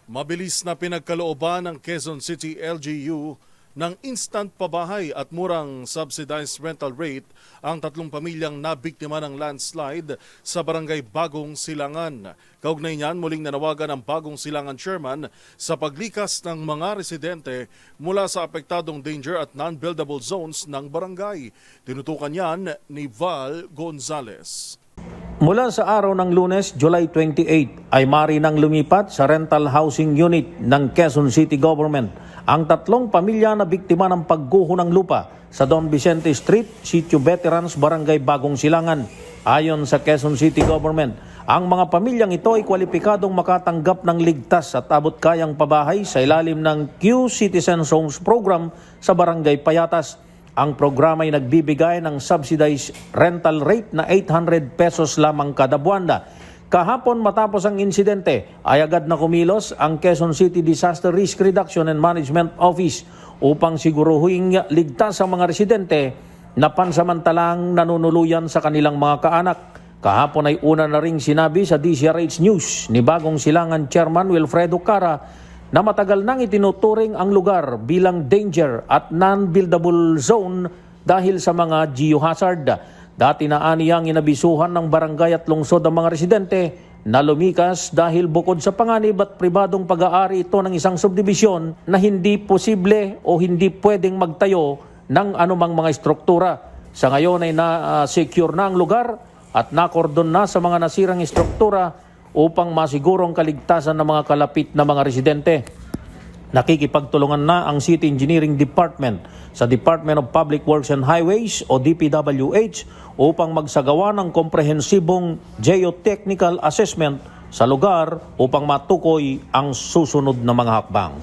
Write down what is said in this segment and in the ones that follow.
Mabilis na pinagkalooban ng Quezon City LGU ng instant pabahay at murang subsidized rental rate ang tatlong pamilyang nabiktima ng landslide sa barangay Bagong Silangan. Kaugnay niyan, muling nanawagan ang Bagong Silangan chairman sa paglikas ng mga residente mula sa apektadong danger at non-buildable zones ng barangay. Tinutukan yan ni Val Gonzales. Mula sa araw ng Lunes, July 28, ay marinang lumipat sa rental housing unit ng Quezon City Government ang tatlong pamilya na biktima ng pagguho ng lupa sa Don Vicente Street, Sitio Veterans, Barangay Bagong Silangan. Ayon sa Quezon City Government, ang mga pamilyang ito ay kwalipikadong makatanggap ng ligtas at abot-kayang pabahay sa ilalim ng Q Citizen Homes Program sa Barangay Payatas. Ang programa ay nagbibigay ng subsidized rental rate na 800 pesos lamang kada buwan. Kahapon matapos ang insidente ay agad na kumilos ang Quezon City Disaster Risk Reduction and Management Office upang siguruhin ligtas ang mga residente na pansamantalang nanunuluyan sa kanilang mga kaanak. Kahapon ay una na ring sinabi sa DZRH News ni Bagong Silangan Chairman Wilfredo Cara na matagal nang itinuturing ang lugar bilang danger at non-buildable zone dahil sa mga geohazard. Dati na aniyang inabisuhan ng barangay at lungsod ang mga residente na lumikas dahil bukod sa panganib at pribadong pag-aari ito ng isang subdivision na hindi posible o hindi pwedeng magtayo ng anumang mga struktura. Sa ngayon ay na-secure na ang lugar at nakordon na sa mga nasirang struktura upang masigurong kaligtasan ng mga kalapit na mga residente. Nakikipagtulungan na ang City Engineering Department sa Department of Public Works and Highways o DPWH upang magsagawa ng komprehensibong geotechnical assessment sa lugar upang matukoy ang susunod na mga hakbang.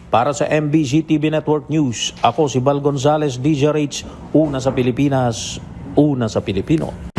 Para sa MBC TV Network News, ako si Val Gonzales, DZRH, una sa Pilipinas, una sa Pilipino.